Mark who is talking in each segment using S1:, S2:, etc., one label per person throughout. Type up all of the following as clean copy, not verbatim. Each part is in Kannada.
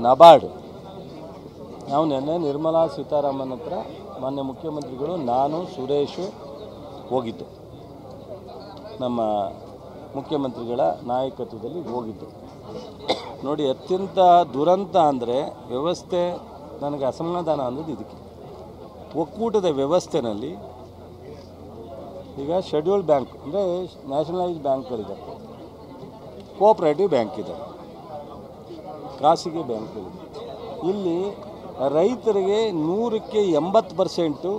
S1: ನಬಾರ್ಡ್ ನಾವು ನಿನ್ನೆ ನಿರ್ಮಲಾ ಸೀತಾರಾಮನ್ ಹತ್ರ ಮಾನ್ಯ ಮುಖ್ಯಮಂತ್ರಿಗಳು ನಾನು ಸುರೇಶು ಹೋಗಿದ್ದು, ನಮ್ಮ ಮುಖ್ಯಮಂತ್ರಿಗಳ ನಾಯಕತ್ವದಲ್ಲಿ ಹೋಗಿದ್ದು. ನೋಡಿ, ಅತ್ಯಂತ ದುರಂತ ಅಂದರೆ ವ್ಯವಸ್ಥೆ, ನನಗೆ ಅಸಮಾಧಾನ ಅನ್ನೋದು ಇದಕ್ಕೆ. ಒಕ್ಕೂಟದ ವ್ಯವಸ್ಥೆಯಲ್ಲಿ ಈಗ ಶೆಡ್ಯೂಲ್ಡ್ ಬ್ಯಾಂಕ್ ಅಂದರೆ ನ್ಯಾಷನಲೈಸ್ಡ್ ಬ್ಯಾಂಕ್ಗಳಿದೆ, ಕೋಆಪರೇಟಿವ್ ಬ್ಯಾಂಕ್ ಇದೆ, ಖಾಸಗಿ ಬ್ಯಾಂಕ್ಗಳಿದೆ. ಇಲ್ಲಿ ರೈತರಿಗೆ 100ಕ್ಕೆ 80%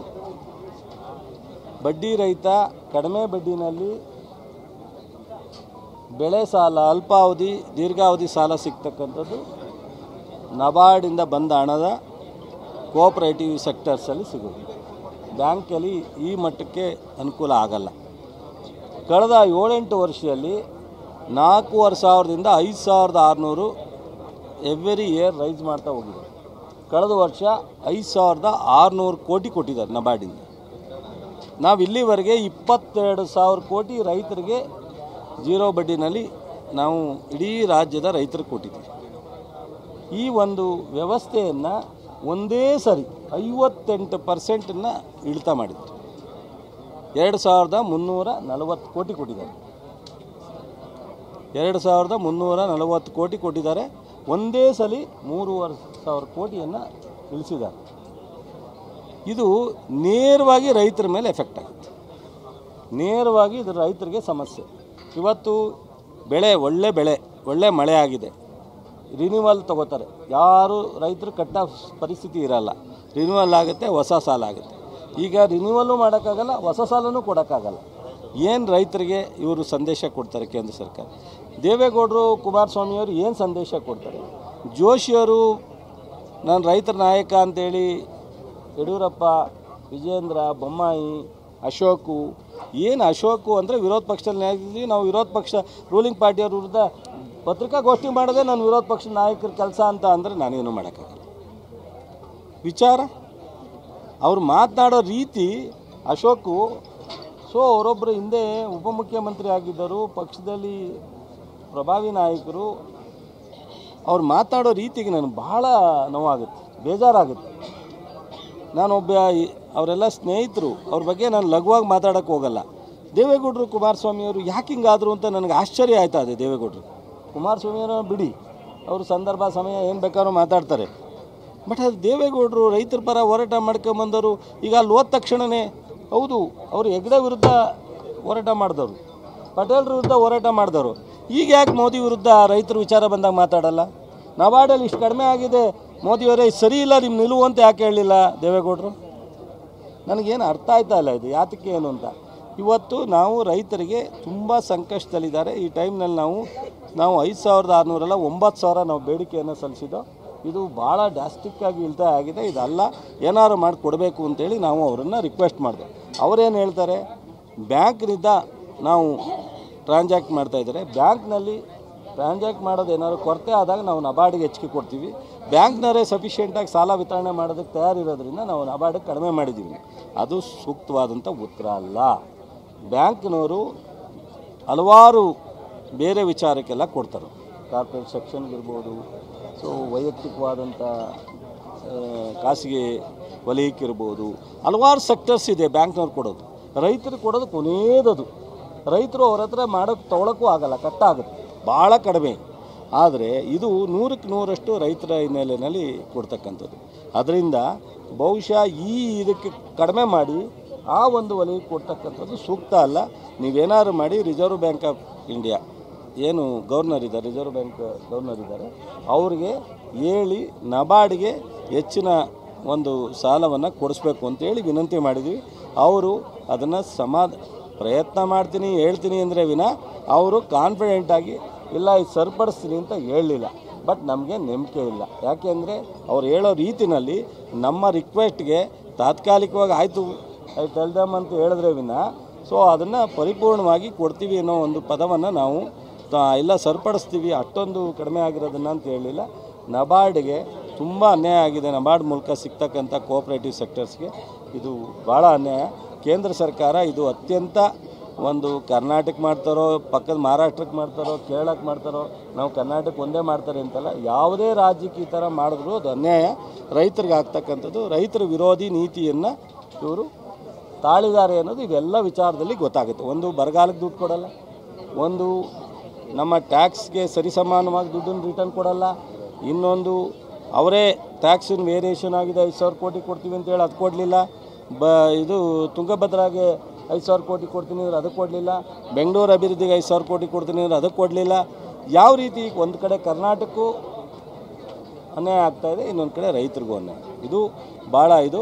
S1: ಬಡ್ಡಿ ರಹಿತ ಕಡಿಮೆ ಬಡ್ಡಿನಲ್ಲಿ ಬೆಳೆ ಸಾಲ, ಅಲ್ಪಾವಧಿ ದೀರ್ಘಾವಧಿ ಸಾಲ ಸಿಗ್ತಕ್ಕಂಥದ್ದು ನಬಾರ್ಡಿಂದ ಬಂದ ಹಣದ ಕೋಆಪರೇಟಿವ್ ಸೆಕ್ಟರ್ಸಲ್ಲಿ ಸಿಗೋದು. ಬ್ಯಾಂಕಲ್ಲಿ ಈ ಮಟ್ಟಕ್ಕೆ ಅನುಕೂಲ ಆಗಲ್ಲ. ಕಳೆದ 7-8 ವರ್ಷದಲ್ಲಿ 4,500ದಿಂದ 5,600 ಎವ್ರಿ ಇಯರ್ ರೈಸ್ ಮಾಡ್ತಾ ಹೋಗಿದೆ. ಕಳೆದ ವರ್ಷ 5,600 ಕೋಟಿ ಕೊಟ್ಟಿದ್ದಾರೆ ನಬಾರ್ಡಿಂದ. ನಾವು ಇಲ್ಲಿವರೆಗೆ 22,000 ಕೋಟಿ ರೈತರಿಗೆ ಜೀರೋ ಬಡ್ಡಿನಲ್ಲಿ ನಾವು ಇಡೀ ರಾಜ್ಯದ ರೈತರಿಗೆ ಕೊಟ್ಟಿದ್ದೀವಿ. ಈ ಒಂದು ವ್ಯವಸ್ಥೆಯನ್ನು ಒಂದೇ ಸರಿ 58% ಇಳಿತ ಮಾಡಿದ್ದಾರೆ. 2,340 ಕೋಟಿ ಕೊಟ್ಟಿದ್ದಾರೆ. 2,340 ಕೋಟಿ ಕೊಟ್ಟಿದ್ದಾರೆ. ಒಂದೇ ಸಲ 3,500 ಕೋಟಿಯನ್ನು ಇಳಿಸಿದ್ದಾರೆ. ಇದು ನೇರವಾಗಿ ರೈತರ ಮೇಲೆ ಎಫೆಕ್ಟ್ ಆಗುತ್ತೆ. ನೇರವಾಗಿ ಇದು ರೈತರಿಗೆ ಸಮಸ್ಯೆ. ಇವತ್ತು ಒಳ್ಳೆ ಮಳೆ ಆಗಿದೆ, ರಿನ್ಯೂವಲ್ ತೊಗೋತಾರೆ. ಯಾರು ರೈತರು ಕಟ್ಟೋ ಪರಿಸ್ಥಿತಿ ಇರಲ್ಲ. ರಿನ್ಯೂವಲ್ ಆಗುತ್ತೆ, ಹೊಸ ಸಾಲ ಆಗುತ್ತೆ. ಈಗ ರಿನ್ಯೂವಲ್ಲು ಮಾಡೋಕ್ಕಾಗಲ್ಲ, ಹೊಸ ಸಾಲನೂ ಕೊಡೋಕ್ಕಾಗಲ್ಲ. ಏನು ರೈತರಿಗೆ ಇವರು ಸಂದೇಶ ಕೊಡ್ತಾರೆ ಕೇಂದ್ರ ಸರ್ಕಾರ? ದೇವೇಗೌಡರು, ಕುಮಾರಸ್ವಾಮಿಯವರು ಏನು ಸಂದೇಶ ಕೊಡ್ತಾರೆ? ಜೋಶಿಯವರು ನಾನು ರೈತರ ನಾಯಕ ಅಂತೇಳಿ, ಯಡಿಯೂರಪ್ಪ, ವಿಜೇಂದ್ರ, ಬೊಮ್ಮಾಯಿ, ಅಶೋಕು, ಏನು ಅಶೋಕು ಅಂದರೆ ವಿರೋಧ ಪಕ್ಷದಲ್ಲಿ ನಾವು ವಿರೋಧ ಪಕ್ಷ ರೂಲಿಂಗ್ ಪಾರ್ಟಿಯವ್ರ ವಿರುದ್ಧ ಪತ್ರಿಕಾಗೋಷ್ಠಿ ಮಾಡೋದೇ ನಾನು ವಿರೋಧ ಪಕ್ಷದ ನಾಯಕರ ಕೆಲಸ ಅಂತ ಅಂದರೆ ನಾನೇನು ಮಾಡೋಕ್ಕಾಗಲ್ಲ. ವಿಚಾರ ಅವ್ರು ಮಾತನಾಡೋ ರೀತಿ ಅಶೋಕು. ಸೊ ಅವರೊಬ್ಬರು ಹಿಂದೆ ಉಪಮುಖ್ಯಮಂತ್ರಿ ಆಗಿದ್ದರು, ಪಕ್ಷದಲ್ಲಿ ಪ್ರಭಾವಿ ನಾಯಕರು. ಅವ್ರು ಮಾತಾಡೋ ರೀತಿಗೆ ನನಗೆ ಭಾಳ ನೋವಾಗುತ್ತೆ, ಬೇಜಾರಾಗುತ್ತೆ. ನಾನೊಬ್ಬ ಅವರೆಲ್ಲ ಸ್ನೇಹಿತರು, ಅವ್ರ ಬಗ್ಗೆ ನಾನು ಲಘುವಾಗಿ ಮಾತಾಡೋಕ್ಕೆ ಹೋಗಲ್ಲ. ದೇವೇಗೌಡರು, ಕುಮಾರಸ್ವಾಮಿಯವರು ಯಾಕೆ ಹಿಂಗಾದರು ಅಂತ ನನಗೆ ಆಶ್ಚರ್ಯ ಆಯ್ತಾ ಇದೆ. ದೇವೇಗೌಡರು, ಕುಮಾರಸ್ವಾಮಿಯವರು ಬಿಡಿ, ಅವರು ಸಂದರ್ಭ ಸಮಯ ಏನು ಬೇಕಾದ್ರೂ ಮಾತಾಡ್ತಾರೆ. ಬಟ್ ಅದು ದೇವೇಗೌಡರು ರೈತರ ಪರ ಹೋರಾಟ ಮಾಡ್ಕೊಂಬಂದವರು. ಈಗ ಅಲ್ಲಿ ಹೋದ ತಕ್ಷಣವೇ ಹೌದು, ಅವರು ಹೆಗ್ಡೆ ವಿರುದ್ಧ ಹೋರಾಟ ಮಾಡಿದವರು, ಪಟೇಲ್ರ ವಿರುದ್ಧ ಹೋರಾಟ ಮಾಡಿದವರು. ಈಗ ಯಾಕೆ ಮೋದಿ ವಿರುದ್ಧ ರೈತರ ವಿಚಾರ ಬಂದಾಗ ಮಾತಾಡಲ್ಲ? ನಬಾರ್ಡಲ್ಲಿ ಇಷ್ಟು ಕಡಿಮೆ ಆಗಿದೆ, ಮೋದಿಯವರೇ ಸರಿ ಇಲ್ಲ, ನಿಮ್ಮ ನಿಲುವು ಅಂತ ಯಾಕೆ ಹೇಳಲಿಲ್ಲ ದೇವೇಗೌಡರು? ನನಗೇನು ಅರ್ಥ ಆಯ್ತಾ ಇಲ್ಲ ಇದು ಯಾತಕ್ಕೆ ಏನು ಅಂತ. ಇವತ್ತು ನಾವು ರೈತರಿಗೆ ತುಂಬ ಸಂಕಷ್ಟದಲ್ಲಿದ್ದಾರೆ. ಈ ಟೈಮ್ನಲ್ಲಿ ನಾವು 5,600 ಅಲ್ಲ 9,000 ನಾವು ಬೇಡಿಕೆಯನ್ನು ಸಲ್ಲಿಸಿದ್ದೋ. ಇದು ಭಾಳ ಡ್ರಾಸ್ಟಿಕ್ಕಾಗಿ ಇಳ್ತಾ ಆಗಿದೆ. ಇದಲ್ಲ, ಏನಾರು ಮಾಡಿ ಕೊಡಬೇಕು ಅಂತೇಳಿ ನಾವು ಅವರನ್ನು ರಿಕ್ವೆಸ್ಟ್ ಮಾಡಿದೆ. ಅವರೇನು ಹೇಳ್ತಾರೆ, ಬ್ಯಾಂಕ್ನಿಂದ ನಾವು ಟ್ರಾನ್ಸಾಕ್ಟ್ ಮಾಡ್ತಾಯಿದ್ದಾರೆ, ಬ್ಯಾಂಕ್ನಲ್ಲಿ ಟ್ರಾನ್ಸಾಕ್ಟ್ ಮಾಡೋದು ಏನಾದ್ರು ಕೊರತೆ ಆದಾಗ ನಾವು ನಬಾರ್ಡಿಗೆ ಹೆಚ್ಚಿಗೆ ಕೊಡ್ತೀವಿ, ಬ್ಯಾಂಕ್ನವರೇ ಸಫಿಷಿಯೆಂಟಾಗಿ ಸಾಲ ವಿತರಣೆ ಮಾಡೋದಕ್ಕೆ ತಯಾರಿರೋದ್ರಿಂದ ನಾವು ನಬಾರ್ಡಿಗೆ ಕಡಿಮೆ ಮಾಡಿದ್ದೀವಿ. ಅದು ಸೂಕ್ತವಾದಂಥ ಉತ್ತರ ಅಲ್ಲ. ಬ್ಯಾಂಕ್ನವರು ಹಲವಾರು ಬೇರೆ ವಿಚಾರಕ್ಕೆಲ್ಲ ಕೊಡ್ತಾರೆ, ಕಾರ್ಪೊರೇಟ್ ಸೆಕ್ಷನ್ಗಿರ್ಬೋದು, ಸೊ ವೈಯಕ್ತಿಕವಾದಂಥ ಖಾಸಗಿ ವಲಯಕ್ಕಿರ್ಬೋದು, ಹಲವಾರು ಸೆಕ್ಟರ್ಸ್ ಇದೆ ಬ್ಯಾಂಕ್ನವ್ರು ಕೊಡೋದು. ರೈತರಿಗೆ ಕೊಡೋದು ಕೊನೆಯದದು. ರೈತರು ಅವ್ರ ಹತ್ರ ತೊಗೊಳಕ್ಕೂ ಆಗಲ್ಲ, ಕಟ್ಟಾಗುತ್ತೆ, ಭಾಳ ಕಡಿಮೆ. ಆದರೆ ಇದು 100ಕ್ಕೆ 100ರಷ್ಟು ರೈತರ ಹಿನ್ನೆಲೆಯಲ್ಲಿ ಕೊಡ್ತಕ್ಕಂಥದ್ದು. ಅದರಿಂದ ಬಹುಶಃ ಇದಕ್ಕೆ ಕಡಿಮೆ ಮಾಡಿ ಆ ಒಂದು ವಲಯಕ್ಕೆ ಕೊಡ್ತಕ್ಕಂಥದ್ದು ಸೂಕ್ತ ಅಲ್ಲ. ನೀವೇನಾದ್ರು ಮಾಡಿ ರಿಸರ್ವ್ ಬ್ಯಾಂಕ್ ಆಫ್ ಇಂಡಿಯಾ ಏನು ಗವರ್ನರ್ ಇದ್ದಾರೆ, ರಿಸರ್ವ್ ಬ್ಯಾಂಕ್ ಗವರ್ನರ್ ಇದ್ದಾರೆ, ಅವ್ರಿಗೆ ಹೇಳಿ ನಬಾರ್ಡ್ಗೆ ಹೆಚ್ಚಿನ ಒಂದು ಸಾಲವನ್ನು ಕೊಡಿಸ್ಬೇಕು ಅಂತೇಳಿ ವಿನಂತಿ ಮಾಡಿದ್ವಿ. ಅವರು ಅದನ್ನು ಪ್ರಯತ್ನ ಮಾಡ್ತೀನಿ ಹೇಳ್ತೀನಿ ಅಂದರೆ ಅವರು ಕಾನ್ಫಿಡೆಂಟಾಗಿ ಇಲ್ಲ ಇದು ಸರಿಪಡಿಸ್ತೀನಿ ಅಂತ ಹೇಳಲಿಲ್ಲ. ಬಟ್ ನಮಗೆ ನಂಬಿಕೆ ಇಲ್ಲ. ಯಾಕೆಂದರೆ ಅವ್ರು ಹೇಳೋ ರೀತಿಯಲ್ಲಿ ನಮ್ಮ ರಿಕ್ವೆಸ್ಟ್ಗೆ ತಾತ್ಕಾಲಿಕವಾಗಿ ಆಯಿತು ಟೆಲ್ ದಮ್ ಅಂತ ಹೇಳಿದ್ರೆ ಸೊ ಅದನ್ನು ಪರಿಪೂರ್ಣವಾಗಿ ಕೊಡ್ತೀವಿ ಅನ್ನೋ ಒಂದು ಪದವನ್ನು ನಾವು ಇಲ್ಲ ಸರಿಪಡಿಸ್ತೀವಿ, ಅಷ್ಟೊಂದು ಕಡಿಮೆ ಆಗಿರೋದನ್ನು ಅಂತ ಹೇಳಲಿಲ್ಲ. ನಬಾರ್ಡ್ಗೆ ತುಂಬ ಅನ್ಯಾಯ ಆಗಿದೆ. ನಬಾರ್ಡ್ ಮೂಲಕ ಸಿಗ್ತಕ್ಕಂಥ ಕೋಆಪರೇಟಿವ್ ಸೆಕ್ಟರ್ಸ್ಗೆ ಇದು ಭಾಳ ಅನ್ಯಾಯ. ಕೇಂದ್ರ ಸರ್ಕಾರ ಇದು ಅತ್ಯಂತ ಒಂದು ಕರ್ನಾಟಕ ಮಾಡ್ತಾರೋ, ಪಕ್ಕದ ಮಹಾರಾಷ್ಟ್ರಕ್ಕೆ ಮಾಡ್ತಾರೋ, ಕೇರಳಕ್ಕೆ ಮಾಡ್ತಾರೋ, ನಾವು ಕರ್ನಾಟಕ ಒಂದೇ ಮಾಡ್ತಾರೆ ಅಂತಲ್ಲ. ಯಾವುದೇ ರಾಜ್ಯಕ್ಕೆ ಈ ಥರ ಮಾಡಿದ್ರು ಅದು ಅನ್ಯಾಯ, ರೈತರಿಗೆ ಆಗ್ತಕ್ಕಂಥದ್ದು. ರೈತರ ವಿರೋಧಿ ನೀತಿಯನ್ನು ಇವರು ತಾಳಿದ್ದಾರೆ ಅನ್ನೋದು ಇವೆಲ್ಲ ವಿಚಾರದಲ್ಲಿ ಗೊತ್ತಾಗುತ್ತೆ. ಒಂದು ಬರಗಾಲಕ್ಕೆ ದುಡ್ಡು ಕೊಡಲ್ಲ, ಒಂದು ನಮ್ಮ ಟ್ಯಾಕ್ಸ್ಗೆ ಸರಿಸಮಾನವಾಗಿ ದುಡ್ಡನ್ನು ರಿಟರ್ನ್ ಕೊಡಲ್ಲ, ಇನ್ನೊಂದು ಅವರೇ ಟ್ಯಾಕ್ಸಿನ ವೇರಿಯೇಷನ್ ಆಗಿದೆ 5,000 ಕೋಟಿ ಕೊಡ್ತೀವಿ ಅಂತೇಳಿ ಅದು ಕೊಡಲಿಲ್ಲ. ಇದು ತುಂಗಭದ್ರಾಗೆ 5,000 ಕೋಟಿ ಕೊಡ್ತೀನಿ ಅಂದ್ರೆ ಅದಕ್ಕೆ ಕೊಡಲಿಲ್ಲ. ಬೆಂಗಳೂರು ಅಭಿವೃದ್ಧಿಗೆ 5,000 ಕೋಟಿ ಕೊಡ್ತೀನಿ ಅಂದ್ರೆ ಅದಕ್ಕೆ ಕೊಡಲಿಲ್ಲ. ಯಾವ ರೀತಿ ಒಂದು ಕಡೆ ಕರ್ನಾಟಕಕ್ಕೂ ಅನ್ಯಾಯ ಆಗ್ತಾಯಿದೆ, ಇನ್ನೊಂದು ಕಡೆ ರೈತರಿಗೂ ಅನ್ಯಾಯ. ಇದು ಭಾಳ ಇದು